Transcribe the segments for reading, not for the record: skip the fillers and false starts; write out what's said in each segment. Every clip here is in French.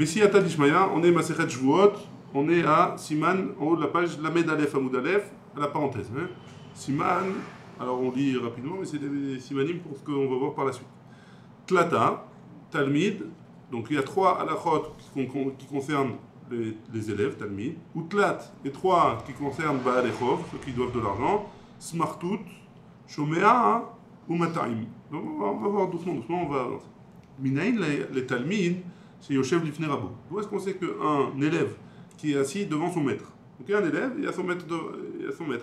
Bessiyata d'Ishmaïa, on est Masechet Shvuot, on est à Siman, en haut de la page, Lamed Aleph Amoud Aleph, à la parenthèse. Hein. Siman, alors on lit rapidement, mais c'est des simanim pour ce qu'on va voir par la suite. Tlata, Talmid, donc il y a 3 halachot qui concernent les élèves, Talmid. Utlat, et 3 qui concernent Baalechov, ceux qui doivent de l'argent. Smartout, Shomea ou Mataim. Donc on va voir doucement, on va avancer. Minaïn, les Talmid, c'est Yoshev Lifnei Rabo. D'où est-ce qu'on sait qu'un élève qui est assis devant son maître, donc il y a un élève, il y a son maître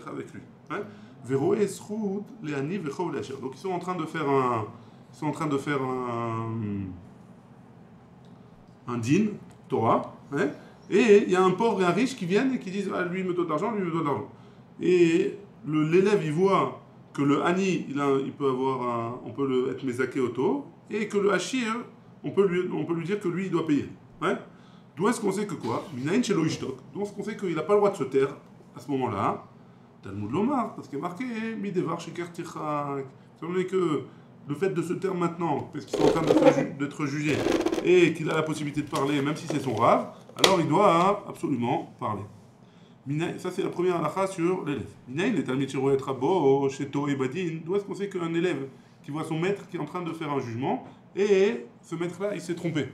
avec lui. Hein? Veroé Srout, Léani, Vechov, Léacher. Donc ils sont en train de faire un din, Torah, hein? Et il y a un pauvre et un riche qui viennent et qui disent ah, lui il me donne de l'argent, lui il me donne de l'argent. Et l'élève il voit que le Hani, il peut avoir on peut être mezaké auto, et que le Hachir, on peut lui dire que lui il doit payer. Hein? D'où est-ce qu'on sait que quoi? Minaïn shelo ishtok. D'où est-ce qu'on sait qu'il n'a pas le droit de se taire à ce moment-là? Talmud Lomar, parce qu'il est marqué Midevar Sheker Tichak. Ça veut dire que le fait de se taire maintenant, parce qu'ils sont en train d'être jugés, et qu'il a la possibilité de parler, même si c'est son rave, alors il doit absolument parler. Ça, c'est la première halakha sur l'élève. Minaïn, les Talmid Shiro et Rabo, Sheto et Badin. D'où est-ce qu'on sait qu'un élève qui voit son maître qui est en train de faire un jugement, et ce maître-là, il s'est trompé.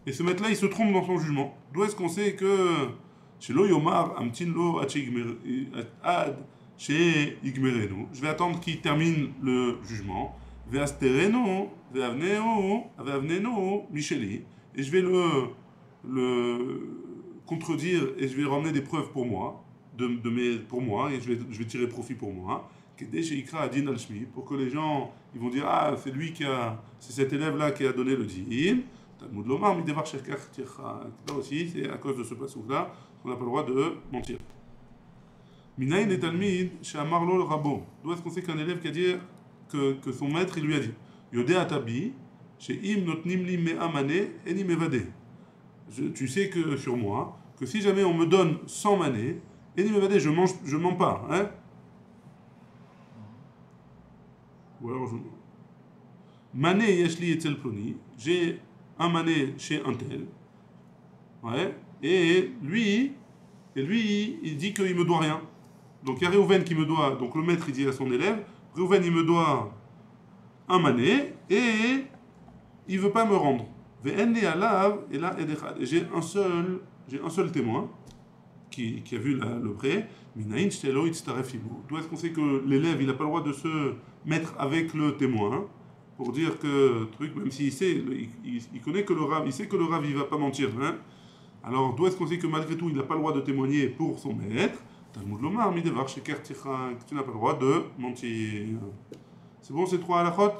Et ce maître-là, il se trompe dans son jugement. D'où est-ce qu'on sait que chez lo yomar amtin lo ad chez igmerenu. Je vais attendre qu'il termine le jugement. Veastereno, veavneno, Micheli. Et je vais le contredire et je vais ramener des preuves pour moi, pour moi, et je vais tirer profit pour moi. Pour que les gens ils vont dire ah c'est cet élève là qui a donné le din. Talmud Lomar midevar sheker tichak. Là aussi c'est à cause de ce passage là qu'on n'a pas le droit de mentir. Minaïn et Talmid she'amar lo le rabo. D'où est-ce qu'on sait qu'un élève qui a dit que son maître il lui a dit Yodé atabi she'im notnim li me'a mané eni mevade. Tu sais que sur moi que si jamais on me donne 100 mané eni mevade je mens pas hein. Ou alors Mané yashli etzel ploni, j'ai un mané chez un tel. Ouais. Et lui, il dit qu'il me doit rien. Donc il y a Réhouven qui me doit, donc le maître il dit à son élève, Réhouven il me doit un mané et il veut pas me rendre. Ve'enli alav et là j'ai un seul témoin qui a vu le prêt. Minaïn shtelo itztaref ibu. D'où est-ce qu'on sait que l'élève il n'a pas le droit de se mettre avec le témoin pour dire que truc, même s'il sait, il connaît que le Rav, il sait que le Rav il va pas mentir. Hein? Alors d'où est-ce qu'on sait que malgré tout il n'a pas le droit de témoigner pour son maître? Talmud Lomar midevar sheker tichak. Tu n'as pas le droit de mentir. C'est bon ces 3 halachot?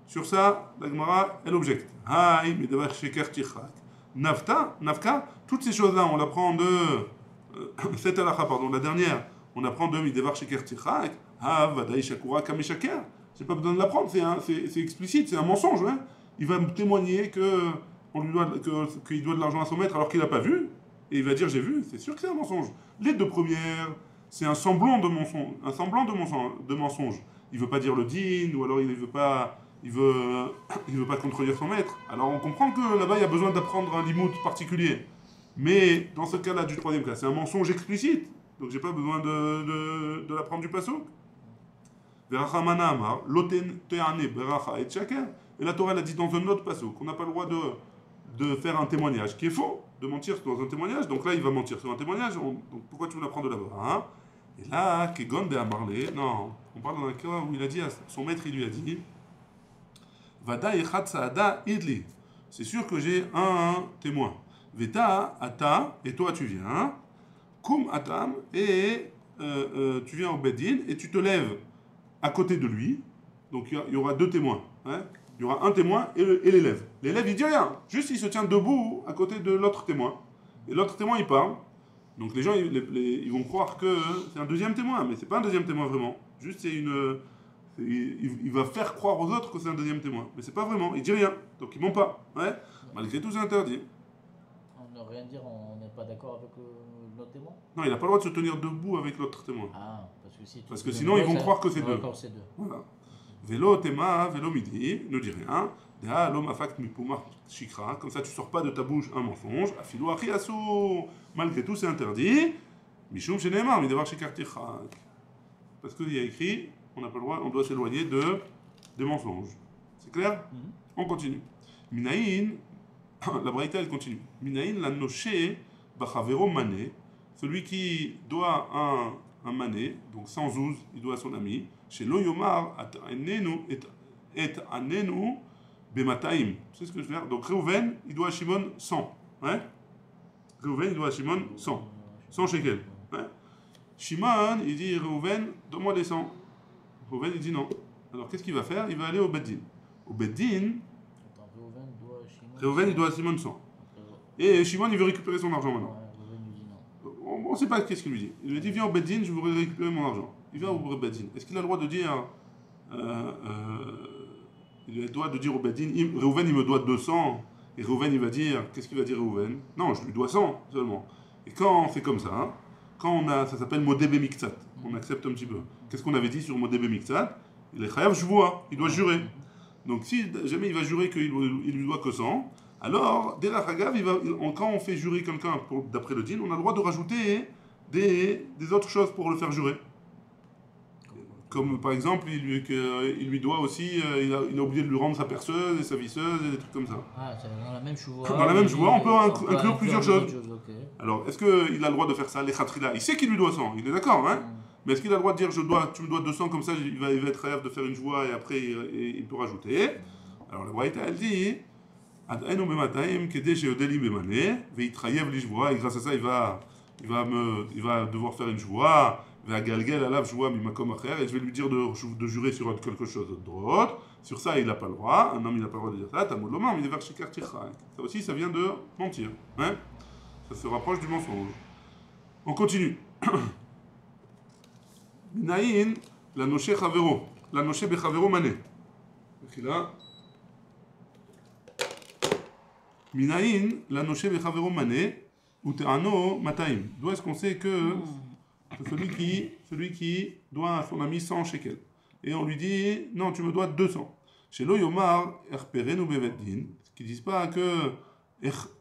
Sur ça, la Gemara elle objecte. Haï midevar sheker tichak. Nafka, toutes ces choses-là on l'apprend de cette halakha, pardon, la dernière, on apprend de midevar sheker tichak. Ha vadaï shakura kameshaker. J'ai pas besoin de l'apprendre, c'est explicite, c'est un mensonge. Hein. Il va me témoigner qu'il doit de l'argent à son maître alors qu'il n'a pas vu, et il va dire j'ai vu, c'est sûr que c'est un mensonge. Les 2 premières, c'est un semblant de mensonge. Il veut pas dire le din, ou alors il veut pas contredire son maître. Alors on comprend que là-bas il y a besoin d'apprendre un limout particulier. Mais dans ce cas-là, du 3e cas, c'est un mensonge explicite, donc j'ai pas besoin de l'apprendre du passouk. Et la Torah elle a dit dans un autre passage qu'on n'a pas le droit de faire un témoignage qui est faux, de mentir dans un témoignage. Donc là, il va mentir sur un témoignage. Donc pourquoi tu veux l'apprendre de là-bas hein? Et là, Kegon de Amarle, non, on parle dans un cas où il a dit à son maître, il lui a dit Vada echad saada idli. C'est sûr que j'ai un témoin. Veta ata, et toi tu viens. Kum atam, et tu viens au bedin et tu te lèves à côté de lui, donc il y aura 2 témoins. Hein? Il y aura un témoin et l'élève. L'élève, il dit rien. Juste, il se tient debout à côté de l'autre témoin. Et l'autre témoin, il parle. Donc les gens, ils vont croire que c'est un 2e témoin, mais c'est pas un 2e témoin vraiment. Juste, il va faire croire aux autres que c'est un 2e témoin. Mais c'est pas vraiment. Il dit rien. Donc il ment pas. Ouais? Malgré tout, c'est interdit. On ne rien dire, on n'est pas d'accord avec notre témoin? Non, il n'a pas le droit de se tenir debout avec l'autre témoin. Ah, parce que sinon, ils vont croire que c'est 2. C'est 2. Voilà. Vélo tema, vélo midi, ne dis rien. Da l'homme afakt mipuma shikra. Comme ça, tu sors pas de ta bouche un mensonge. Afilou achiasu. Malgré tout, c'est interdit. Mishum shenemar, mi devar shikar tichak. Parce qu'il y a écrit, on n'a pas le droit, on doit s'éloigner des mensonges. C'est clair? On continue. Minaïn, la braïta elle continue. Minaïn la noché bachavero mané, celui qui doit un mané, donc sans ouz, il doit à son ami. Chez Loyomar, et anenu bemataim. C'est ce que je veux dire. Donc Reuven, il doit à Shimon 100. Ouais? Reuven, il doit à Shimon 100. 100 shekels. Ouais? Shimon, il dit Reuven, donne-moi des 100. Reuven, il dit non. Alors qu'est-ce qu'il va faire? Il va aller au Beddin. Au Beddin, Reuven, il doit à Shimon 100. Et Shimon, il veut récupérer son argent maintenant. On ne sait pas qu'est-ce qu'il lui dit. Il lui dit viens au Beddin, je voudrais récupérer mon argent. Il vient au Beddin. Est-ce qu'il a le droit de dire il a le droit de dire au Beddin Reuven, il me doit 200. Et Reuven, il va dire qu'est-ce qu'il va dire Reuven? Non, je lui dois 100 seulement. Et quand c'est comme ça, hein, quand on a, ça s'appelle Modé Bemiktsat, on accepte un petit peu. Qu'est-ce qu'on avait dit sur Modé Bemiktsat? Il est chayav, je vois, il doit jurer. Donc si jamais il va jurer qu'il lui doit que 100, alors, dès la Hagav, quand on fait jurer quelqu'un d'après le din, on a le droit de rajouter des autres choses pour le faire jurer. Comme par exemple, il lui doit aussi, il a oublié de lui rendre sa perceuse et sa visseuse et des trucs comme ça. Ah, c'est dans la même chouva. Dans la même chouva, on peut inclure plusieurs choses. Okay. Alors, est-ce qu'il a le droit de faire ça, les khatrila? Il sait qu'il lui doit 100, il est d'accord, hein? Mais est-ce qu'il a le droit de dire tu me dois 200, comme ça il va être rêve de faire une joie et après il peut rajouter? Alors la Braïta elle dit et grâce à ça il va devoir faire une joie et je vais lui dire de jurer sur quelque chose d'autre. Sur ça il n'a pas le droit, un homme il n'a pas le droit de dire ça. Ça aussi ça vient de mentir, hein? Ça se rapproche du mensonge. On continue. Minaïn la noché chavero, la noché bechavero mané. Là Minaïn, la noché bechavero mané, ou te'ano mataim. D'où est-ce qu'on sait que c'est celui qui doit à son ami 100 shekels. Et on lui dit, non, tu me dois 200. Chez lo yomar, erperenu bebeddin, qui disent pas que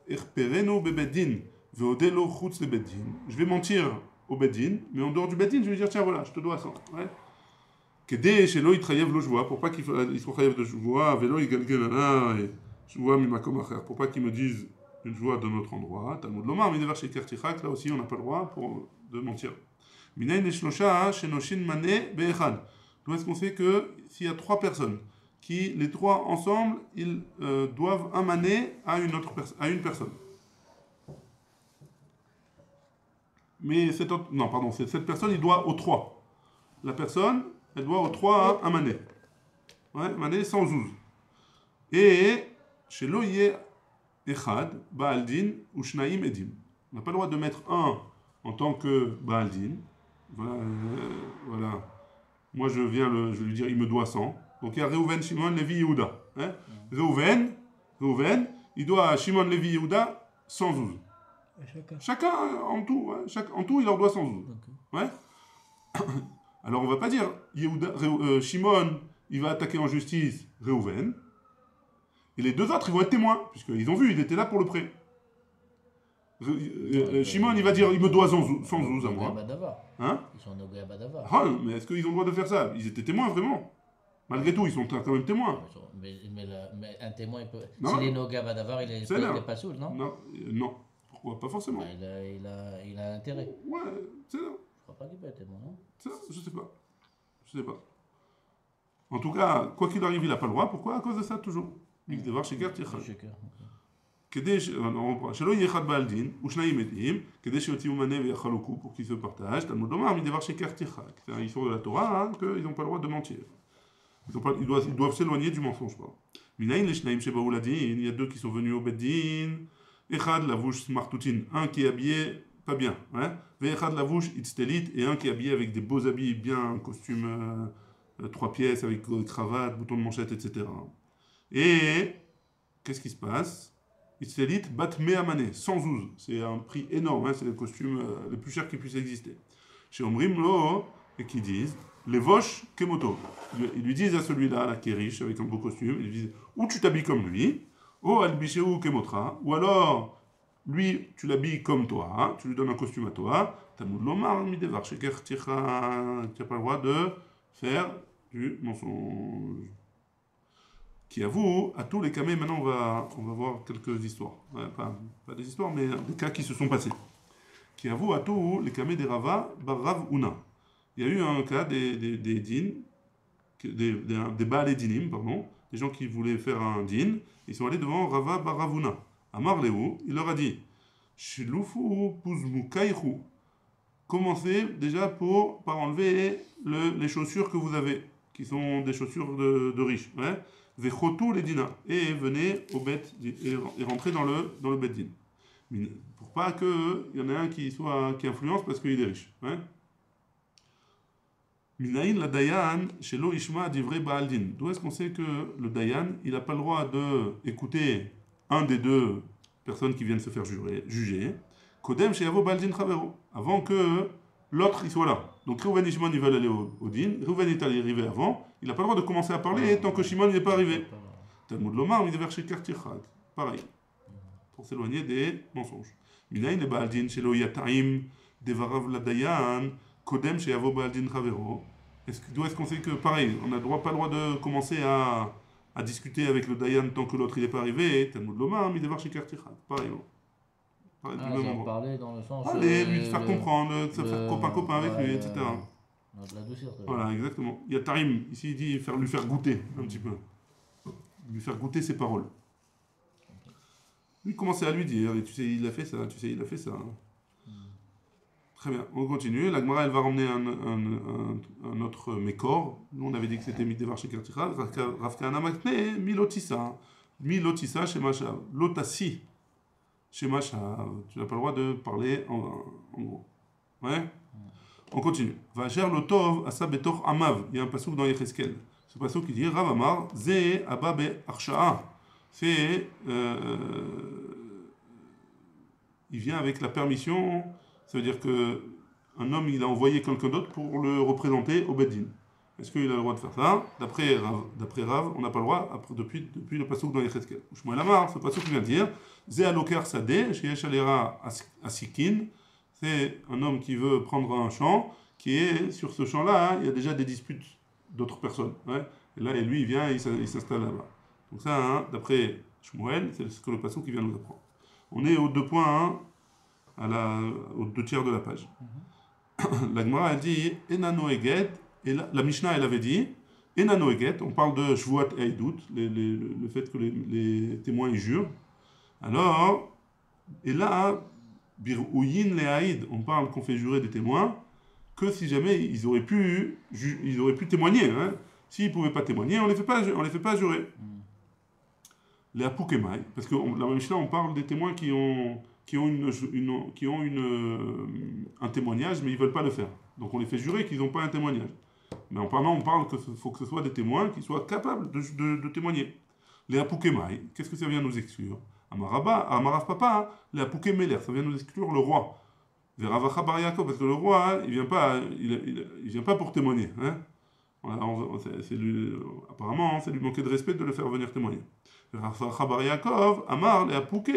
erperenu bebeddin, veodelo chutz le beddin. Je vais mentir au beddin, mais en dehors du beddin, je vais dire, tiens, voilà, je te dois 100. Ouais. Kedé, chez lo yitrayev lo joie, pour pas qu'il soit chayev de joie, velo yigalgelana, et pour pas qu'ils me disent une joie de notre endroit. Talmud Lomar, Minevar Sheker Tichak, là aussi on n'a pas le droit de mentir. Minayin Eshlosha, Shenoshin Mané, Be'echad. D'où est-ce qu'on sait que s'il y a 3 personnes, qui les 3 ensemble, ils doivent un mané à une personne. Mais cette personne, il doit aux 3. La personne, elle doit aux 3 un mané. Ouais, mané sans zouz. Et chez Loye Echad, Baaldin ou Shnaim Edim. On n'a pas le droit de mettre un en tant que Baaldin. Voilà. Moi je vais lui dire il me doit 100. Donc il y a Reuven, Shimon, Lévi, Yehuda. Hein? Reuven, il doit à Shimon, Lévi, Yehuda 100 zouz. Chacun en tout, ouais. En tout il leur doit 100 zouz. Okay. Ouais. Alors on va pas dire Shimon, il va attaquer en justice Reuven. Et les 2 autres, ils vont être témoins, puisqu'ils ont vu, il était là pour le prêt. Shimon, il va dire, il me doit 100 zouz à moi. Hein? Ils sont nogés à Badava. Ah, mais est-ce qu'ils ont le droit de faire ça? Ils étaient témoins, vraiment. Malgré tout, ils sont quand même témoins. Mais un témoin, il peut... S'il est nogé à Badava, il est pas saoul, non? Non. Pourquoi? Pas forcément. Bah, il a intérêt. Ouais, c'est ça. Je crois pas qu'il peut être témoin, non? Ça, je sais pas. En tout cas, quoi qu'il arrive, il n'a pas le droit. Pourquoi? À cause de ça, toujours. Mikdevar Sheker Tichak. Shelo Yechad Baaldin, ou Shnaim Edim, Kedé Sheotiu Mané Veyachaloku, pour qu'ils se partagent. Talmud Lomar, Mikdevar Sheker Tichak. Ils sont de la Torah, hein, qu'ils n'ont pas le droit de mentir. Ils doivent s'éloigner du mensonge. Minaïn les Shnaim Shebaou Ladin, il y a 2 qui sont venus au Beddin. Echad Lavouche Smartoutin, un qui est habillé pas bien. Veyechad Lavouche Itztelit, et un qui est habillé avec des beaux habits, bien, costume 3 pièces, avec cravate, bouton de manchette, etc. Et qu'est-ce qui se passe? Itztelit bat me'amane, 100 zouz. C'est un prix énorme, hein, c'est le costume le plus cher qui puisse exister. Chez Omrim lo, et qui disent les voches kemoto. Ils lui disent à celui-là, là, qui est riche, avec un beau costume, ils lui disent ou tu t'habilles comme lui, ou albisheu kemotra, ou alors lui, tu l'habilles comme toi, hein, tu lui donnes un costume à toi, Talmud lomar midevar sheker ticha, tu n'as pas le droit de faire du mensonge. Qui avoue à tous les kamés, maintenant on va voir quelques histoires, ouais, pas des histoires, mais des cas qui se sont passés. Qui avoue à tous les kamés des Rava, bar Rav Una. Il y a eu un cas des dînes, des Baalé Dinim, pardon, des gens qui voulaient faire un din, ils sont allés devant Rava bar Ravuna. Amar Lehu, il leur a dit Shilufu puzmu kaihu. Commencez déjà par enlever les chaussures que vous avez, qui sont des chaussures de riches. Ouais. Vechotu les dina. Et venez au bet et rentrez dans le bet din. Pour pas qu'il y en ait un qui influence parce qu'il est riche. Ouais. Minaïn la dayan chez lo ishma divrei baal din. D'où est-ce qu'on sait que le dayan, il n'a pas le droit d'écouter un des deux personnes qui viennent se faire juger, Kodem chez Yavo Baldin Chavero, avant que l'autre il soit là. Donc Reuven et Shimon ils veulent aller au din, Reuven est arrivé avant, il n'a pas le droit de commencer à parler tant que Shimon n'est pas arrivé. Talmud Lomar, il est vers chez Kartirchad. Pareil, pour s'éloigner des mensonges. Minaïn le Baldin chez lo Yataim, Devarav la Dayan, Kodem chez Yavo Baldin Chavero. D'où est-ce qu'on sait que, pareil, on n'a pas le droit de commencer à discuter avec le Dayan tant que l'autre il n'est pas arrivé, Talmud Lomar, il est vers chez Kartirchad. Pareil. J'en parlais dans le sens. Allez, lui faire comprendre, se faire copain avec lui, etc. La douceur. Voilà, exactement. Il y a Tarim, ici il dit lui faire goûter un petit peu. Lui faire goûter ses paroles. Lui commençait à lui dire, tu sais, il a fait ça, tu sais, il a fait ça. Très bien, on continue. La Gemara, elle va ramener un autre mécor. Nous, on avait dit que c'était Midevar chez Kerticha. Rav Kahana Makne, Milotissa. Milotissa chez Machav. Lotassi. Chez Machav, tu n'as pas le droit de parler en gros. Ouais. On continue. Vacher le tov asa betor amav. Il y a un passouk dans Yecheskel. Ce passouk qui dit Rav Amar ze abba be arsha'a. C'est il vient avec la permission. Ça veut dire que un homme il a envoyé quelqu'un d'autre pour le représenter au Beddin. Est-ce qu'il a le droit de faire ça? D'après Rav, on n'a pas le droit depuis le passouk dans Yecheskel. Shmuel Amar, ce passouk vient dire Ze aloker sadeh, sheyesh alera asikin. C'est un homme qui veut prendre un champ, qui est sur ce champ-là, il y a déjà des disputes d'autres personnes. Ouais. Et là, lui, il vient et il s'installe là-bas. Donc ça, hein, d'après Shmuel, c'est ce que le passouk qui vient nous apprendre. On est aux 2 points, hein, aux 2 tiers de la page. La Gemara a dit Enano Eget, et la Mishnah elle avait dit Enano Eget, on parle de Shvuat et Eidut, le fait que les témoins ils jurent. Alors, et là, Birouyin le Haïd, on parle qu'on fait jurer des témoins que si jamais ils auraient pu témoigner. Hein. S'ils ne pouvaient pas témoigner, on les fait pas jurer. Les Apukemai, parce que la Mishnah on parle des témoins qui ont un témoignage, mais ils ne veulent pas le faire. Donc on les fait jurer qu'ils n'ont pas un témoignage. Mais en parlant, on parle qu'il faut que ce soit des témoins qui soient capables de témoigner. Les Apukemai, qu'est-ce que ça vient nous exclure? Amarav Papa, les Apukemeler, ça vient nous exclure le roi. Veravacha Bar Yaakov, parce que le roi, il vient pas pour témoigner. Hein? Voilà, apparemment, c'est lui manquer de respect de le faire venir témoigner. Veravacha Bar Yaakov, Amar, les Apuke,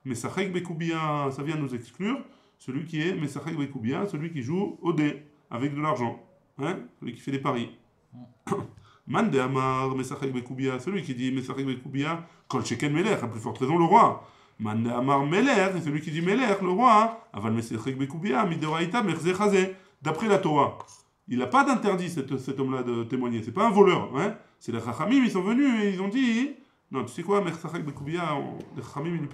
Mesachek Bekoubia, ça vient nous exclure celui qui est Mesachek Bekoubia, celui qui joue au dé, avec de l'argent. Hein? Celui qui fait des paris. Mande Amar, Mesachek Bekoubia, celui qui dit Mesachek Bekoubia, Kol Sheken Melech, à plus forte raison le roi. Mande Amar Melech, c'est celui qui dit Melech, le roi. Aval Mesachek Bekoubia, Midoraïta, Merze Chazé. D'après la Torah, il n'a pas d'interdit cet homme-là de témoigner, c'est pas un voleur. Hein? C'est les Chachamim, ils sont venus et ils ont dit non, tu sais quoi, Mesachek Bekoubia, les Chachamim ne lui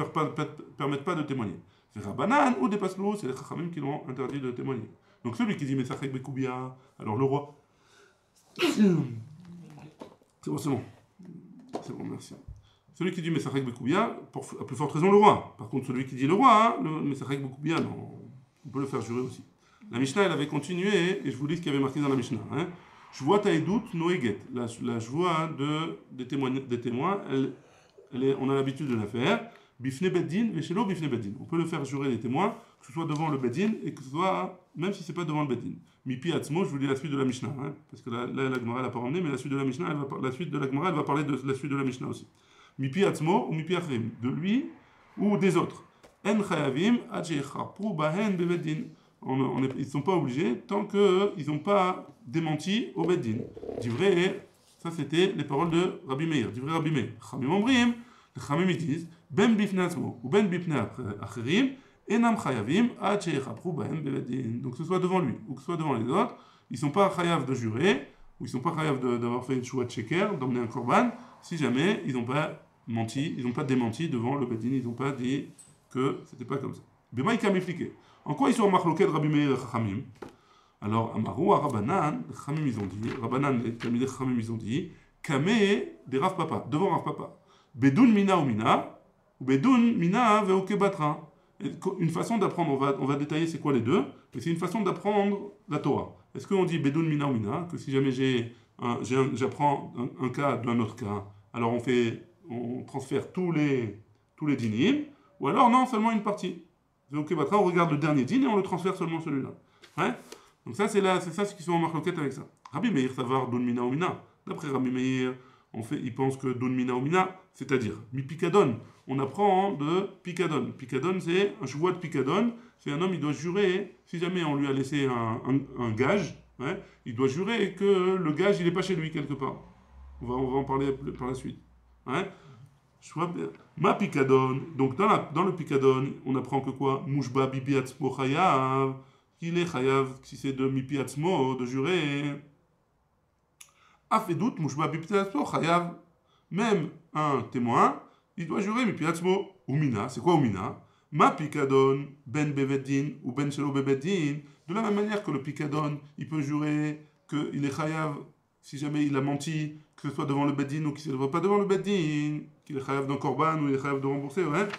permettent pas de témoigner. C'est Rabbanan ou des Paslou, c'est les Chachamim qui l'ont interdit de témoigner. Donc celui qui dit Mesachek Bekoubia, alors le roi. C'est bon. C'est bon, merci. Celui qui dit Mesachek Bekoubia, à plus forte raison le roi. Par contre, celui qui dit le roi, le Mesachek Bekoubia, non, on peut le faire jurer aussi. La Mishnah, elle avait continué, et je vous lis ce qu'il y avait marqué dans la Mishnah. Hein. Shvuat Haïdout Noeget. La joie des témoins, on a l'habitude de la faire. Bifne Beddin, Veshelo Bifne Beddin. On peut le faire jurer les témoins, que ce soit devant le Beddin et que ce soit, même si c'est pas devant le Beddin. Mipi Atzmo, je vous lis la suite de la Mishnah, hein, parce que là la Gemara l'a pas ramené, mais la suite de la Mishnah, la suite de la Gemara, elle va parler de la suite de la Mishnah aussi. Mipi Atzmo ou Mipi Achrim, de lui ou des autres. En Chayavim, Adjechapru Bahen Bebeddin. Ils ne sont pas obligés tant qu'ils n'ont pas démenti au Beddin. Divrei, ça c'était les paroles de Rabbi Meir. Divrei Rabbi Meir. Chamim Omrim, les Chamim ils disent, Ben Bifne Atzmo ou Ben Bifne Acherim, Enam Chayavim, Adjechapru Bahen Bebeddin. Donc que ce soit devant lui ou que ce soit devant les autres, ils ne sont pas chayav de jurer, ou ils ne sont pas chayav d'avoir fait une choua de sheker, d'emmener un korban, si jamais ils n'ont pas menti, ils n'ont pas démenti devant le Beddin, ils n'ont pas dit que c'était pas comme ça. Bema Ikam expliqué. En quoi ils sont en marloquet de Rabbi Meir et Chachamim? Alors, Amaru, Rabbanan, les Chachamim ils ont dit, Rabbanan, les Talmidei Chachamim ils ont dit, Kameh des Rav Papa, devant Rav Papa. Bedun mina ou mina, ou Bedun mina veoke batra. Une façon d'apprendre, on va détailler c'est quoi les deux, mais c'est une façon d'apprendre la Torah. Est-ce qu'on dit Bedun mina ou mina, que si jamais j'apprends un cas d'un autre cas, alors on transfère tous les dinim, ou alors non, seulement une partie. Donc on regarde le dernier din et on le transfère seulement celui-là. Ouais. Donc ça c'est ça ce qui sont en marloquette avec ça. Rabbi Meir savoir don mina ou mina. D'après Rabbi Meir, il pense que don mina ou mina, c'est-à-dire mi picadon. On apprend de picadon. Picadon c'est un cheval de picadon. C'est un homme, il doit jurer, si jamais on lui a laissé un gage, ouais, il doit jurer que le gage il n'est pas chez lui quelque part. On va en parler par la suite. Ouais. Ma picadon, donc dans le picadon, on apprend que quoi? Mouchba bibi atzmo chayav, qu'il est chayav, si c'est de mipi atzmo, de jurer. Afedout, mouchba bibi atzmo chayav. Même un témoin, il doit jurer mipi atzmo. Umina, c'est quoi umina? Ma picadon, ben beveddin ou ben shelo beveddin. De la même manière que le picadon, il peut jurer qu'il est chayav si jamais il a menti, que ce soit devant le beddin ou qu'il ne soit pas devant le beddin, qu'il est chayav d'un korban ou il est chayav de rembourser, ouais.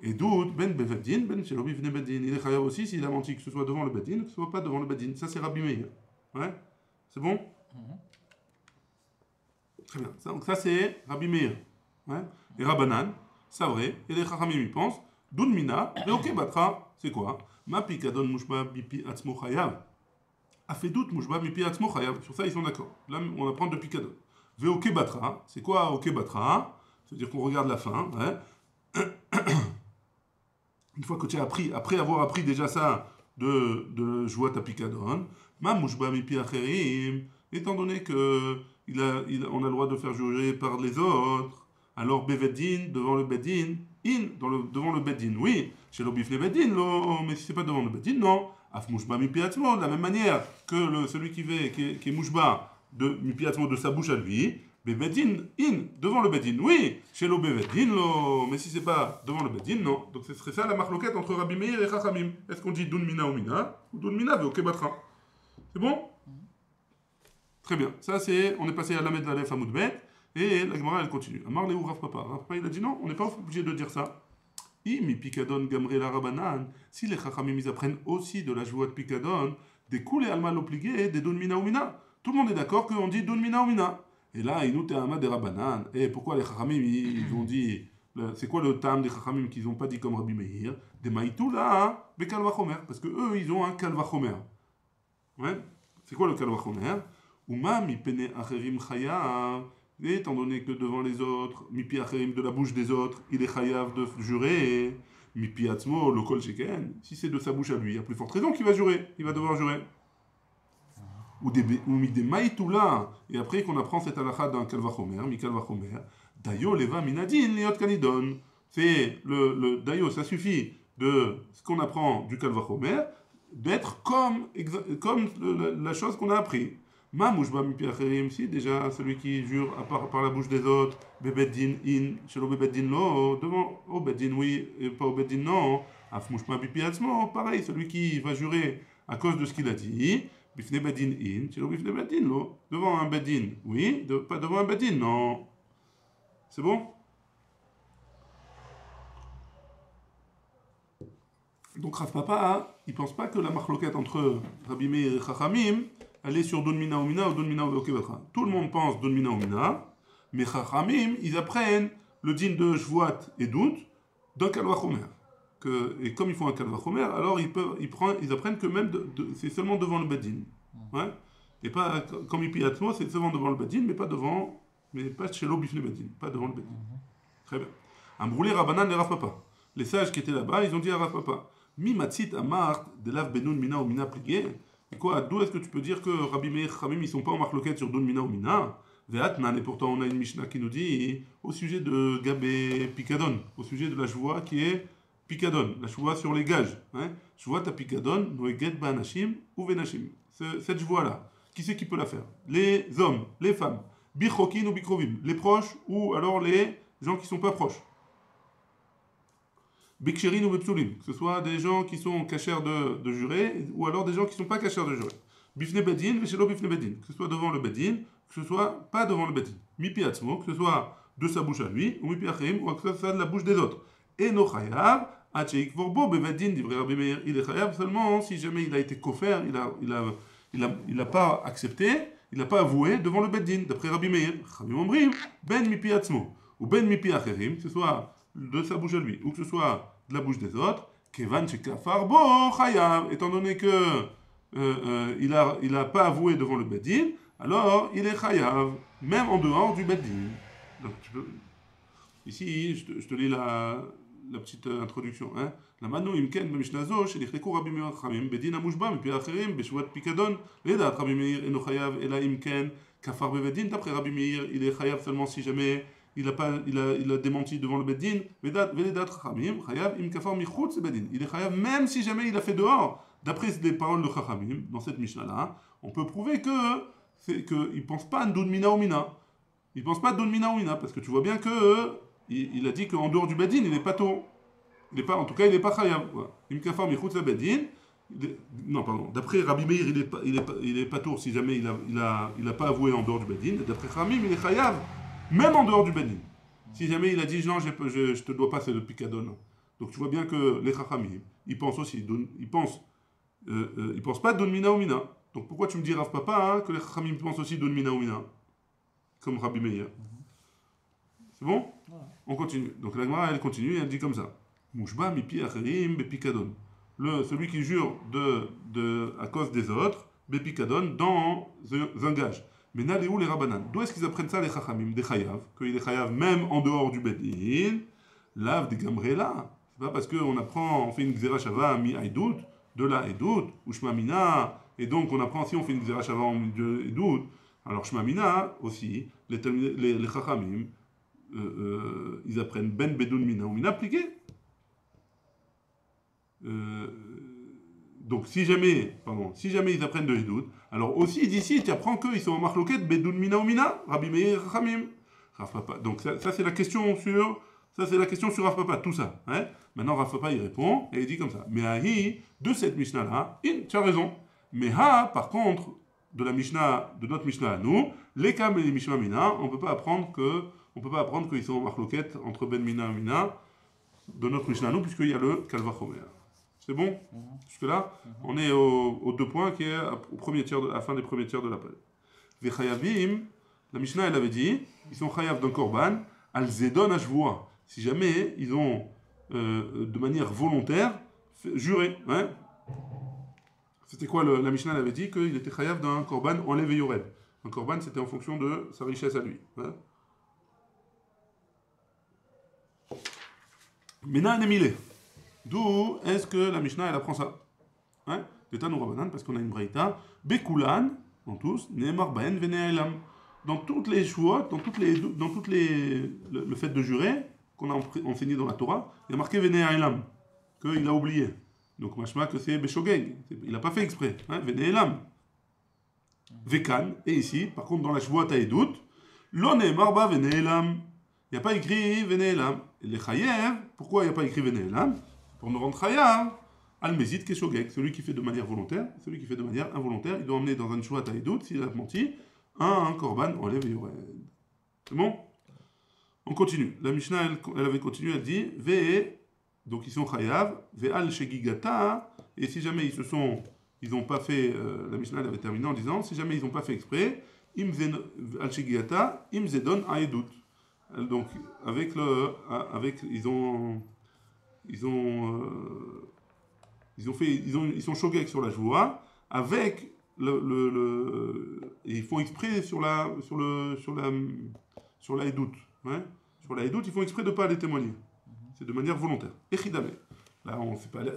Et doute, ben beveddin, ben shelo bifne beddin. Il est chayav aussi s'il a menti, que ce soit devant le beddin ou que ce soit pas devant le beddin. Ça c'est Rabbi Meir. Ouais. C'est bon? Très bien. Donc ça c'est Rabbi Meir. Ouais. Et Rabbanan, c'est vrai. Et les Chachamim ils pensent, Dun mina, ok batra, c'est quoi? Ma pikadon mushba bipi atzmo chayav. Afedout mushba mipi atzmo chayav. Sur ça ils sont d'accord. Là on apprend de pikadon. Veoke batra, c'est quoi ok batra? C'est-à-dire qu'on regarde la fin. Ouais. Une fois que tu as appris, après avoir appris déjà ça de jouer ta pikadon, ma mushba mipi acherim, étant donné que on a le droit de faire jurer par les autres, alors beveddin devant le beddin, devant le beddin, oui, chez l'obif le beddin, mais si c'est pas devant le beddin, non. Af mushba mipi atzmo, de la même manière que celui qui est mushba de mipi atzmo de sa bouche à lui, beveddin, devant le beddin, oui, chez l'obif beddin, mais si c'est pas devant le beddin, non. Donc ce serait ça la marloquette entre Rabbi Meir et Chachamim. Est-ce qu'on dit dun mina ou mina, ou dun mina veoke batra? C'est bon? Très bien. Ça c'est, on est passé à la Lamed Aleph Amud Bet. Et la Gemara elle continue. Amar Léou Rav Papa. Rav Papa il a dit non, on n'est pas obligé de dire ça. Mi Pikadon Gamre la Rabanan. Si les Chachamim ils apprennent aussi de la joie de Pikadon, des coups les almal obligés, des Don Mina ou Mina. Tout le monde est d'accord qu'on dit Don Mina ou Mina. Et là, il nous t'es Amad des Rabanan. Et pourquoi les Chachamim ils ont dit, c'est quoi le tam des Chachamim qu'ils n'ont pas dit comme Rabbi Meir? Des Maïtou là, des Kalvachomer. Parce que eux ils ont un Kalvachomer. Ouais. C'est quoi le Kalvachomer? Uma mi pene acherim chayav. Et étant donné que devant les autres, mipi acherim de la bouche des autres, il est chayav de jurer, mipi atzmo, le kol sheken, si c'est de sa bouche à lui, il y a plus forte raison qu'il va jurer, il va devoir jurer. Ou mi des maïtoula, et après qu'on apprend cette halakha d'un kalvachomer, mi kalvachomer, dayo leva minadin liot kanidon. C'est le dayo, ça suffit de ce qu'on apprend du kalvachomer, d'être comme la chose qu'on a appris. Ma mouchba mipi acherim, si déjà celui qui jure par la bouche des autres, bebeddin in, chez le bebeddin lo, devant au beddin oui, et pas au beddin non, af mouchba mipi atzmo, pareil, celui qui va jurer à cause de ce qu'il a dit, bifne beddin in, chez le bifne beddin lo, devant un beddin oui, pas devant un beddin non. C'est bon? Donc Rav Papa, il pense pas que la marloquette entre Rabbi Meir et Chachamim, elle est sur Don Mina ou Mina ou Don Mina ou Okebatra. Tout le monde pense Don Mina ou Mina, mais Chachamim, ils apprennent le din de Shvuat et Dout d'un kalvachomer. Et comme ils font un kalvachomer, alors ils apprennent que même c'est seulement devant le bedin. Ouais? Et pas comme Ipiatmo, c'est seulement devant le bedin, mais pas chez l'obifne bedin, pas devant le bedin. Très bien. Amroulé Rabanan et Rav Papa. Les sages qui étaient là-bas, ils ont dit à Rav Papa, Mi matzit amart de lav benoun mina ou mina plié. Et quoi, d'où est-ce que tu peux dire que Rabbi Meir Chamim, ils sont pas en marloquette sur Doun mina ou mina? Ve'atnan, et pourtant on a une Mishnah qui nous dit au sujet de Gabé Picadon, au sujet de la chevoie qui est Picadon, la chevoie sur les gages. Hein? Chevoie ta Picadon, noeget ba'anashim ou venashim. Cette chevoie-là, qui c'est qui peut la faire? Les hommes, les femmes, bichokin ou bikrovim, les proches ou alors les gens qui sont pas proches. Biksherin ou bepsulim, que ce soit des gens qui sont cachers de jurer ou alors des gens qui ne sont pas cachers de jurer. Bifne bedin, veshelo bifne bedin, que ce soit devant le bedin, que ce soit pas devant le bedin. Mipi atzmo, que ce soit de sa bouche à lui, ou mipi achim, ou que ce soit de la bouche des autres. Et no chayav, acheik vorbo bevedin, divrei Rabbi Meir, il est chayav seulement si jamais il a été kofer, il a pas accepté, il n'a pas avoué devant le bedin, d'après Rabbi Meir. Chavim omrim, ben mipi atzmo, ou ben mipi acherim, que ce soit de sa bouche à lui, ou que ce soit de la bouche des autres, kevan shekafar bo chayav, étant donné que il a pas avoué devant le bedin, alors il est chayav, même en dehors du bedin. Donc ici, je te lis la petite introduction. Hein. La manu imken b'mishnazo shelichleku Rabbi Meir Chamim bedin amushba mipi acherim b'shvat pikadon ledat Rabbi Meir eno chayav ela imken kafar bebedin. D'après Rabbi Meir, il est chayav seulement si jamais il a démenti devant le bedin. Vedat Chachamim chayav im kafar michutz bedin. Il est chayav même si jamais il a fait dehors. D'après les paroles de Chachamim dans cette Mishnah là, on peut prouver il pense pas à Doun mina ou mina. Il pense pas à Doun mina ou mina parce que tu vois bien que il a dit qu'en dehors du bedin, il n'est pas tôt. En tout cas, il n'est pas chayav. Im kafar michutz bedin. Non, pardon. D'après Rabbi Meir, il est pas tour si jamais il a pas avoué en dehors du bedin. D'après Chachamim, il est chayav même en dehors du bedin. Si jamais il a dit non, je te dois pas, c'est le picadon. Donc tu vois bien que les Chachamim, ils pensent aussi, ils pensent pas Doun mina ou mina. Donc pourquoi tu me dis Rav Papa que les Chachamim pensent aussi Doun mina ou mina comme Rabbi Meir? C'est bon? On continue. Donc la Gemara elle continue et elle dit comme ça. Mushba mipi acherim bepikadon. Celui qui jure à cause des autres, bepikadon dans un gage. Mais naléou les rabanan. D'où est-ce qu'ils apprennent ça les chachamim? Des chayav. Qu'il est chayav même en dehors du bedin. Lav des gamrela. C'est pas parce on fait une xéra shava mi aïdout, de la aïdout, ou shmamina, et donc on apprend si on fait une xéra shava en de aïdout. Alors shmamina aussi, les chachamim, ils apprennent ben bedun mina ou mina appliqué. Donc si jamais ils apprennent de Hidoud, alors aussi d'ici tu apprends qu'ils sont en marloquette Bedoun Mina ou Mina, Rabbi Meir Chamim. Rav Papa. Donc ça c'est la question sur Rav Papa, tout ça. Hein. Maintenant Rav Papa il répond et il dit comme ça. Mais ahi de cette Mishnah là, tu as raison. Mais par contre de notre Mishnah à nous, les Kam et les Mishma Mina, on peut pas apprendre qu'ils sont en marloquette entre Ben Mina et Mina de notre Mishnah à nous puisqu'il y a le Kalvachomer. C'est bon? Jusque-là, on est aux 2 points qui est à la fin des premiers tiers de l'appel. Vechayavim, la Mishnah elle avait dit, ils sont chayav d'un korban, al zedon ashvoa. Si jamais ils ont de manière volontaire juré. Hein? C'était quoi la Mishnah elle avait dit qu'il était chayav d'un korban enlevé et yored. Un korban c'était en fonction de sa richesse à lui. Hein? Mena nemile. D'où est-ce que la Mishnah elle apprend ça? Hein? D'étanu Rabanan, parce qu'on a une braïta. Bekulan, dans tous, Nehemar Baen Veneelam. Dans toutes les chouot, le fait de jurer, qu'on a enseigné dans la Torah, il y a marqué Veneelam, qu'il a oublié. Donc machma que c'est Beshogeg, il n'a pas fait exprès. Hein? Veneelam. Vekan, et ici, par contre, dans la chouot Taïdout, Lo Nehemar Ba Veneelam. Il n'y a pas écrit Veneelam. Les Chayev, pourquoi il n'y a pas écrit Veneelam? Pour nous rendre chayav, al-mezid keshogeg, celui qui fait de manière volontaire, celui qui fait de manière involontaire, il doit emmener dans un chouat taïdout, s'il a menti, un korban enlève et yored. C'est bon? On continue. La Mishnah, elle avait continué, elle dit, donc ils sont chayav, ve'al shegigata, et si jamais ils n'ont pas fait, la Mishnah elle avait terminé en disant, si jamais ils n'ont pas fait exprès, al shegigata, im zedon aïdout. Donc, ils ont ils sont shogeg sur la joie avec et ils font exprès sur la édoute. Ouais. Sur la édoute, ils font exprès de ne pas aller témoigner. C'est de manière volontaire. Echidame. Là,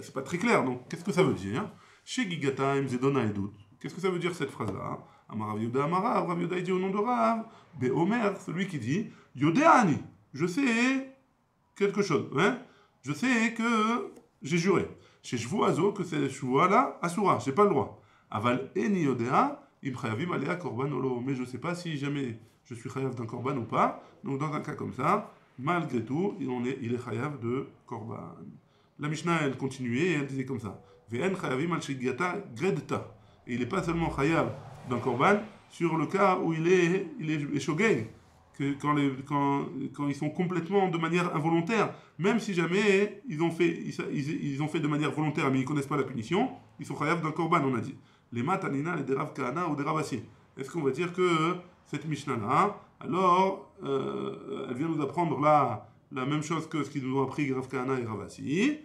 c'est pas très clair. Donc, qu'est-ce que ça veut dire? Chez Gigataim Zedona Edout. Qu'est-ce que ça veut dire cette phrase-là? Amarav Yoda Amarav, Rav Yoda dit au nom de Rav, Beomer, celui qui dit Yodeani, je sais quelque chose. Hein? Je sais que j'ai juré. Chez Shvuazo, que c'est Shvuala Asura, j'ai pas le droit. Aval Eni Yodea, Im Chayavim Alea Korban Olo. Mais je sais pas si jamais je suis chayav d'un korban ou pas. Donc, dans un cas comme ça, malgré tout, il est chayav de korban. La Mishnah, elle continuait et elle disait comme ça. Ve'en chayavim al shigata gredta. Et il n'est pas seulement chayav d'un korban sur le cas où il est shogeg, quand ils sont complètement de manière involontaire, même si jamais ils ont fait de manière volontaire mais ils ne connaissent pas la punition, ils sont chayav d'un korban, on a dit. Les matanina, les derav kahana ou derav assi. Est-ce qu'on va dire que cette Mishnah-là, alors, elle vient nous apprendre là la même chose que ce qu'ils nous ont appris Rav Kahana et Rav Assi.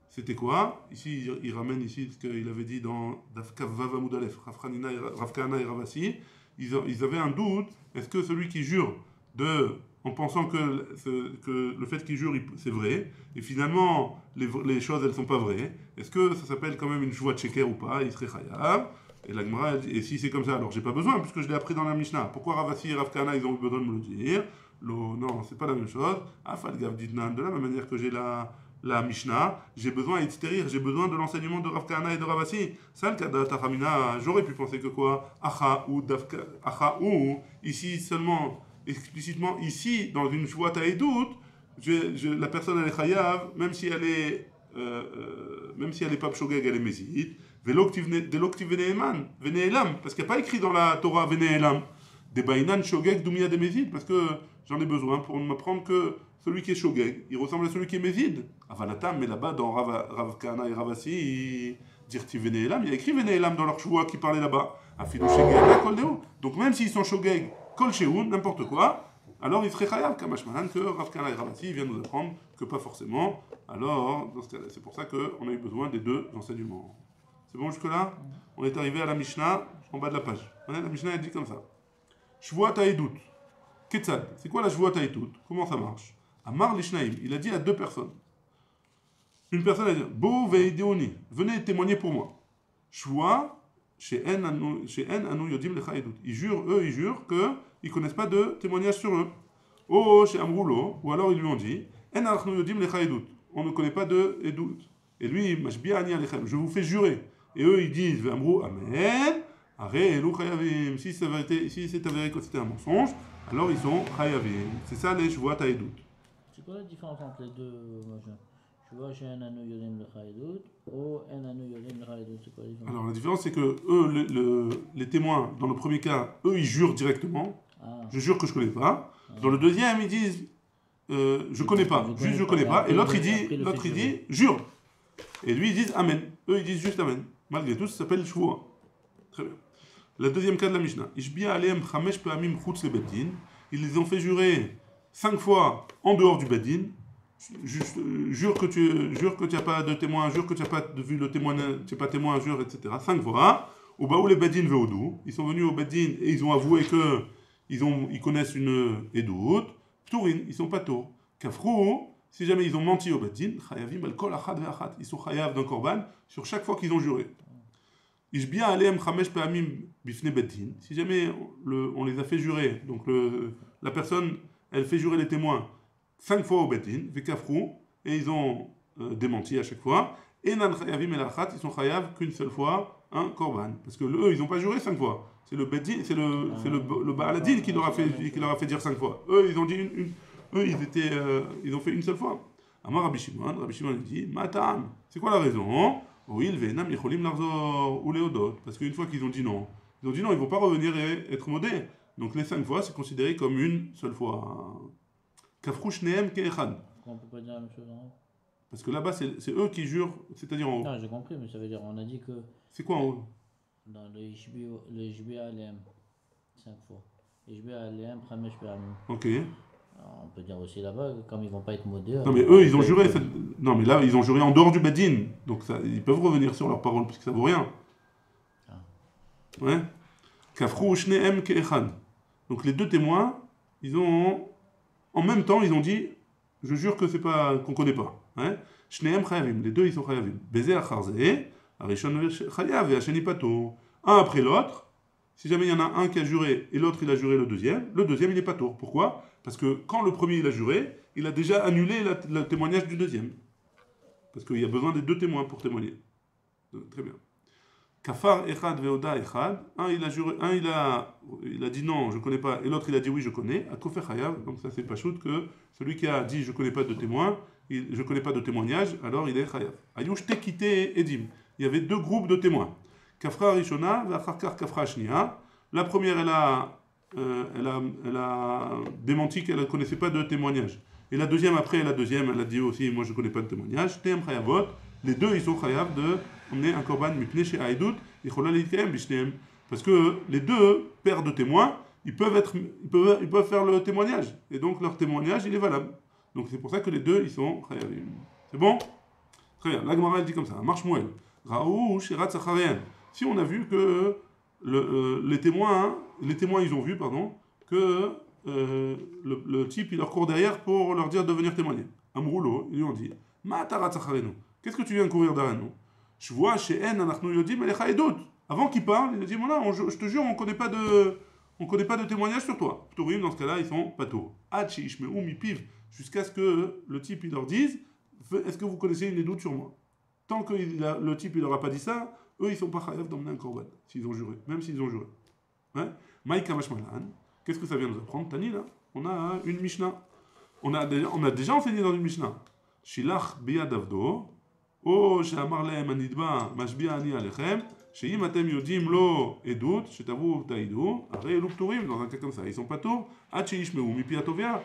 C'était quoi? Ici, il ramène ici ce qu'il avait dit dans Dafkav Vav Amud Aleph, Rav Kahana et Rav Assi. Ils avaient un doute, est-ce que celui qui jure en pensant que le fait qu'il jure, c'est vrai, et finalement, les choses, elles ne sont pas vraies, est-ce que ça s'appelle quand même une joie de sheker ou pas? Il serait chayav. Et la Gemara, et si c'est comme ça, alors j'ai pas besoin, puisque je l'ai appris dans la Mishnah. Pourquoi Rav Assi et Rav Kahana, ils ont besoin de me le dire? Non, c'est pas la même chose. Afal Gav Didnan, de la même manière que j'ai la Mishnah, j'ai besoin j'ai besoin de l'enseignement de Rav Kahana et de Rav Assi. Ça, le cas de Tachamina, j'aurais pu penser que quoi? Acha ou, ici seulement, explicitement, ici, dans une joie taïdout, la personne, elle est chayav, même si elle est pas shogeg, elle est mézid. Parce qu'il n'y a pas écrit dans la Torah Veneelam. Des Bainan Shogeg Dumia de Mézid, parce que j'en ai besoin pour m'apprendre que celui qui est Shogeg, il ressemble à celui qui est Mézid. Avanatam, mais là-bas, dans Rav Kahana et Rav Assi, Dirti Veneelam, il y a écrit Veneelam dans leur choix qui parlait là-bas. Afilou Shogeg, Kol Deo. Donc même s'ils sont Shogeg, Kol Sheou, n'importe quoi, alors il serait chayav Kamashman que Rav Kahana et Rav Assi viennent nous apprendre que pas forcément. Alors, c'est pour ça qu'on a eu besoin des deux enseignements. C'est bon jusque-là? On est arrivé à la Mishnah, en bas de la page. La Mishnah, elle dit comme ça. Shvuat haïdout. Ketzad. C'est quoi la Shvuat haïdout? Comment ça marche? Amar Lishnaim. Il a dit à deux personnes. Une personne a dit Bo veideoni. Venez témoigner pour moi. Shvuat, chez En Anu Yodim Lecha haïdout. Ils jurent qu'ils ne connaissent pas de témoignage sur eux. Oh, chez Amroulo. Ou alors ils lui ont dit En Anu Yodim Lecha haïdout. On ne connaît pas de haïdout. Et lui, Mashbi'a Ani Alechem. Je vous fais jurer. Et eux, ils disent, Amrou, Amen, Are Elou Chayavim. Si c'est avéré que c'était un mensonge, alors ils sont Chayavim. C'est ça les Shvuat haïdout. C'est quoi la différence entre les deux? Je vois chez un Anu Yodim le Chaïdout, ou un Anu Yodim le Chaïdout, c'est quoi la différence? Alors la différence, c'est que eux, les témoins, dans le premier cas, eux, ils jurent directement. Je jure que je ne connais pas. Dans le deuxième, ils disent, je connais pas, juste je connais pas. Et l'autre, il dit, jure. Et lui, ils disent Amen. Eux, ils disent juste Amen. Malgré tout, ça s'appelle Shvuah. Très bien. Le deuxième cas de la Mishnah. Ishbiya aleim chamesh pe'amim chutz le beddin. Ils les ont fait jurer 5 fois en dehors du beddin. Jure que tu n'as pas de témoin, jure que tu n'as pas vu le témoin, tu n'es pas témoin, jure, etc. 5 fois. Au baou les beddin ve'odou. Ils sont venus au beddin et ils ont avoué que ils connaissent une edout. Pturin, ils sont pas tôt. Kafrou. Si jamais ils ont menti au Beddin, Chayavim al kol achad ve'achat. Ils sont chayav d'un korban sur chaque fois qu'ils ont juré. Ishbiya aleim chamesh pe'amim bifne Beddin. Si jamais on les a fait jurer, donc la personne, elle fait jurer les témoins 5 fois au Beddin, ve'kafrou, et ils ont démenti à chaque fois. Et nan chayavim el achat, ils sont chayav qu'une seule fois un korban. Parce que eux, ils n'ont pas juré 5 fois. C'est le Beddin, c'est le Baaladin qui leur a fait dire 5 fois. Eux, ils ont dit eux, ils ont fait une seule fois. Amar Rabbi Shimon dit Matam, c'est quoi la raison? Oui, il ve'enam yecholim larzor ou leodot. Parce qu'une fois qu'ils ont dit non, ils ne vont pas revenir et être modés. Donc les 5 fois, c'est considéré comme une seule fois. Kafrou shneem ke'echad. Pourquoi on ne peut pas dire la même chose en haut? Parce que là-bas, c'est eux qui jurent, c'est-à-dire en haut. Non, j'ai compris, mais ça veut dire, on a dit que. C'est quoi en haut? Dans le Ishbiya aleim 5 fois. Ishbiya aleim chamesh pe'amim. Ok. Alors, on peut dire aussi là-bas, comme ils vont pas être modérés. Non, mais eux, ils ont juré. Non, mais là, ils ont juré en dehors du Bedin. Donc, ça, ils peuvent revenir sur leur parole, puisque ça vaut rien. Ah. Ouais. Kafrou shneem ke'echad. Donc, les deux témoins, ils ont. En même temps, ils ont dit je jure que c'est pas. Qu'on connaît pas. Ouais. Shneem chayavim. Les deux, ils sont chayavim. Bezer acharze. Arishon chayav et Hasheni pato. Un après l'autre. Si jamais il y en a un qui a juré et l'autre il a juré le deuxième il n'est pas tour. Pourquoi? Parce que quand le premier il a juré, il a déjà annulé le témoignage du deuxième. Parce qu'il y a besoin des deux témoins pour témoigner. Très bien. Kafar echad veoda echad. Un il a juré, il a dit non, je connais pas, et l'autre il a dit oui, je connais. À kofer chayav. Donc ça c'est pas shoot que celui qui a dit je connais pas de témoin, je connais pas de témoignage, alors il est chayav. Ayush tekite edim. Il y avait deux groupes de témoins. Kafra Rishona, Vacharkar Kafra Shnia. La première, elle a démenti qu'elle ne connaissait pas de témoignage. Et la deuxième, après, elle a dit aussi, moi je ne connais pas de témoignage. Tem Chayavot. Les deux, ils sont chayav de emmener un korban mipne chez Haïdout, Ichola Lidkaem Bishneem. Parce que les deux paires de témoins, ils peuvent faire le témoignage. Et donc leur témoignage, il est valable. Donc c'est pour ça que les deux, ils sont chayavim. C'est bon? Très bien. La Gemara, elle dit comme ça. Marche Moël. Raou Shirat Sacharien. Si on a vu que les témoins, ils ont vu, que le type, il leur court derrière pour leur dire de venir témoigner. Amroulo, ils lui ont dit, Ma tarat sacharenu. Qu'est-ce que tu viens courir derrière nous? Je vois chez En, anachnu yodim, elecha edut. Avant qu'il parle, il a dit, voilà, je te jure, on connaît pas de témoignage sur toi. Ptourim, dans ce cas-là, ils sont patour. Hachi ishmeu mipiv, jusqu'à ce que le type, il leur dise, est-ce que vous connaissez une édoute sur moi? Tant que le type, il leur a pas dit ça, eux, ils sont pas chayav d'emmener un korban, s'ils ont juré, même s'ils ont juré. Ouais. Maïka mashmalan, qu'est-ce que ça vient nous apprendre? Tani, là, on a une Mishnah. On a déjà enseigné dans une Mishnah. Shilach biyadavdo, o she'amar lehem anidba mashbi'a ani alechem, she'im atem yodim lo edut, shetavu ta'idu, arei elu pturim, dans un cas comme ça. Ils sont pas tôt, ad she'ishmeu mipi atovia,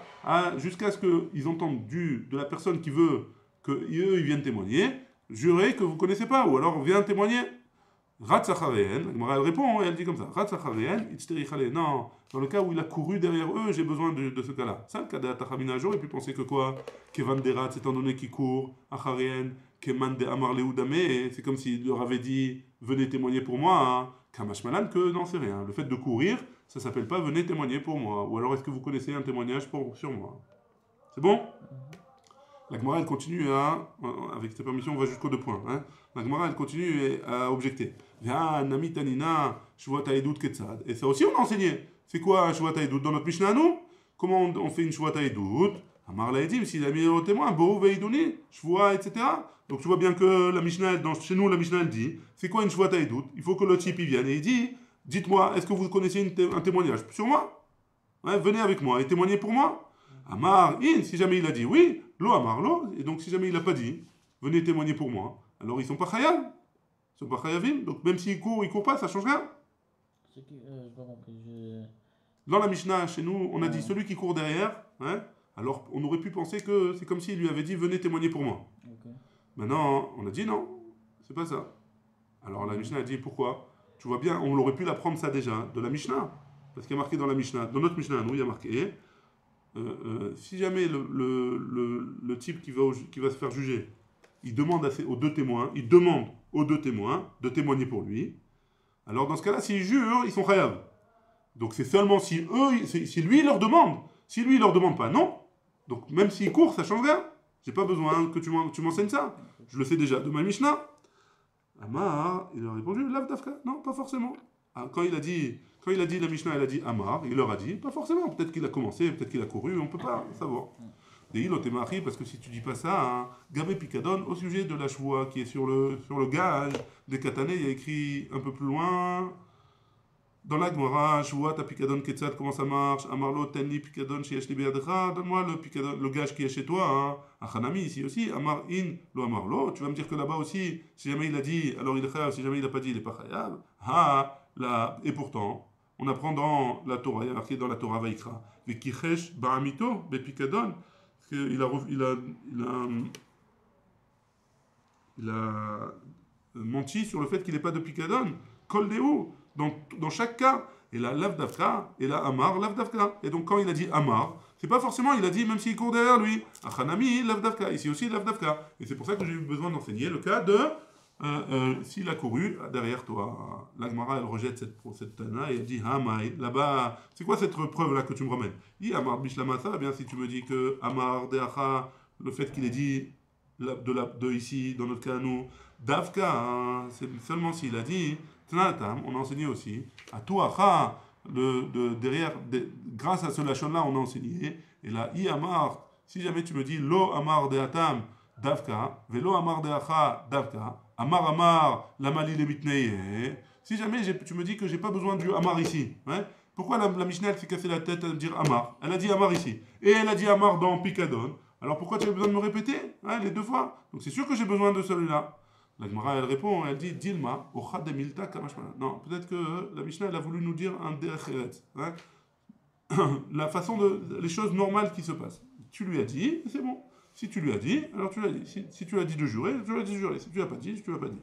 jusqu'à ce qu'ils entendent de la personne qui veut qu'eux, ils viennent témoigner, jurez que vous connaissez pas, ou alors viens témoigner. Ratzachareen, la Gemara elle répond, elle dit comme ça. Ratzachareen, itzterichale. Non, dans le cas où il a couru derrière eux, j'ai besoin de ce cas-là. Ça, le cas d'Atachamina, j'aurais pu penser que quoi? Kevan de Ratz, étant donné qu'il court, Achareen, Keman de Amar Leoudame, c'est comme s'il leur avait dit, venez témoigner pour moi. Kamashmalan, que non, c'est rien. Le fait de courir, ça s'appelle pas venez témoigner pour moi. Ou alors est-ce que vous connaissez un témoignage sur moi? C'est bon? La Gemara, elle continue avec cette permission, on va jusqu'aux 2 points. Hein. La Gemara, elle continue à objecter. Et ça aussi, on a enseigné. C'est quoi un Shuvat Haïdout dans notre Mishnah, nous? Comment on fait une Shuvat Haïdout? Amar Laïdim, s'il a mis au témoin, Bo Veidouni, Shvoa, etc. Donc tu vois bien que la Mishnah, chez nous, la Mishnah, elle dit, c'est quoi une Shuvat Haïdout? Il faut que le type, il vienne et il dit, dites-moi, est-ce que vous connaissez un témoignage sur moi? Ouais, venez avec moi et témoignez pour moi. Amar, si jamais il a dit oui, lo amar lo, et donc si jamais il n'a pas dit, venez témoigner pour moi, alors ils sont pas chayav, ils sont pas chayavim, donc même s'ils courent pas, ça change rien. C'est qui j'ai pas compris. Dans la Mishnah, chez nous, on a dit celui qui court derrière, hein, alors on aurait pu penser que c'est comme s'il lui avait dit venez témoigner pour moi. Okay. Maintenant, on a dit non, c'est pas ça. Alors la Mishnah a dit pourquoi? Tu vois bien, on aurait pu l'apprendre ça déjà, de la Mishnah, parce qu'il y a marqué dans la Mishnah, dans notre Mishnah, nous, il y a marqué. Si jamais le type qui va se faire juger, il demande aux deux témoins de témoigner pour lui, alors dans ce cas-là, s'ils jurent, ils sont chayav. Donc c'est seulement si lui leur demande. Si lui il leur demande pas, non. Donc même s'il court, ça change rien. J'ai pas besoin que tu m'enseignes ça. Je le sais déjà de ma Mishnah. Amar, il a répondu, Lav Dafka. Non, pas forcément. Quand il a dit la Mishnah, il a dit Amar, il leur a dit, pas forcément. Peut-être qu'il a commencé, peut-être qu'il a couru, on peut pas savoir. Des ilotémari, parce que si tu dis pas ça, Gabé Picadon, au sujet de la choua qui est sur le gage des katané, il y a écrit un peu plus loin. Dans la Gemara, choua ta Picadon Ketzat, comment ça marche? Amarlo, tenli Picadon chez Yashli Beadra, donne-moi le gage qui est chez toi. Achanami, ici aussi, Amar in, lo Amarlo. Tu vas me dire que là-bas aussi, si jamais il a dit, alors il est chayav, si jamais il n'a pas dit, il n'est pas chayav. Et pourtant, on apprend dans la Torah, il y a marqué dans la Torah Vaikra, Vekichesh Ba'amito, Bepikadon, qu'il a menti sur le fait qu'il n'est pas de Pikadon, Kol Deo, dans chaque cas, et là, Lav Dafka, et là, Amar, Lav Dafka. Et donc, quand il a dit Amar, C'est pas forcément, il a dit même s'il court derrière lui. Achanami, l'avdavka. Ici aussi, l'avdavka. Et c'est pour ça que j'ai eu besoin d'enseigner le cas de s'il a couru derrière toi. La Gemara, elle rejette cette tana et elle dit Hamai. Là-bas, c'est quoi cette preuve-là que tu me ramènes? Amar Bishlamasa, eh bien si tu me dis que Amar Deacha, le fait qu'il ait dit de ici, dans notre cas, nous, Davka, hein, c'est seulement s'il a dit Tnatam, on a enseigné aussi. À Touacha, derrière, grâce à ce lachon-là, on a enseigné. Et là, Amar, si jamais tu me dis Lo Amar Deatam, Davka, Velo Amar Deacha, Davka, Amar, Lamali le Mitneye. Si jamais tu me dis que j'ai pas besoin du Amar ici, hein, pourquoi la Mishnah s'est cassée la tête à dire Amar? Elle a dit Amar ici. Et elle a dit Amar dans Picadon. Alors pourquoi tu as besoin de me répéter hein, les deux fois? Donc c'est sûr que j'ai besoin de celui-là. La Gemara, elle répond, elle dit Dilma, Ocha de Milta Kamashma. Non, peut-être que la Mishnah, elle a voulu nous dire un derecheret. Hein, la façon les choses normales qui se passent. Tu lui as dit, c'est bon. Si tu lui as dit, alors tu l'as dit. Si tu l'as dit de jurer, tu l'as dit de jurer. Si tu l'as pas dit, tu l'as pas dit.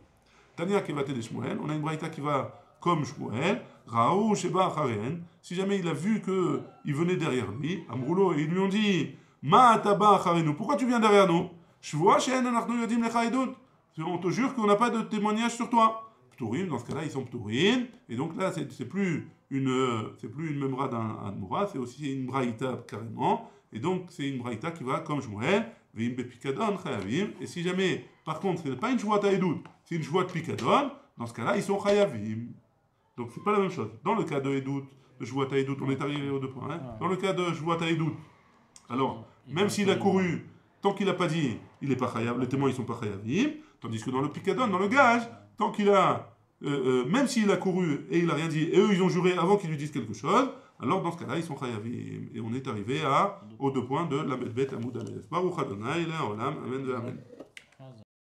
Tania Kevate de Shmuel, on a une braïta qui va comme Shmuel, Raou Sheba Acharen, si jamais il a vu qu'il venait derrière lui, Amroulo, et ils lui ont dit, Ma Taba Acharenu, pourquoi tu viens derrière nous? Shvoa Shen Anachnu Yodim Lecha Edut. On te jure qu'on n'a pas de témoignage sur toi. Pturim, dans ce cas-là, ils sont Pturim, et donc là, c'est plus une memra d'un Moura, c'est aussi une braïta carrément, et donc c'est une braïta qui va comme Shmuel, Vim Bepikadon Chayavim, et si jamais, par contre, ce n'est pas une Shvoa Taïdout, c'est une Shvoa de Pikadon, dans ce cas-là, ils sont Chayavim. Donc c'est pas la même chose. Dans le cas de Edout, de Shvoa Taïdout, on est arrivé aux deux points. Hein. Dans le cas de Shvoa Taïdout, alors, même s'il a couru, tant qu'il n'a pas dit, il n'est pas Chayav, les témoins ils sont pas Chayavim, tandis que dans le Pikadon, dans le gage, tant qu'il a, même s'il a couru et il n'a rien dit, et eux ils ont juré avant qu'ils lui disent quelque chose, alors dans ce cas-là, ils sont Chayavim. Et on est arrivé aux deux points de la Medbet Amoud Aleph. Baruch Adonai, Olam, Amen, Amen.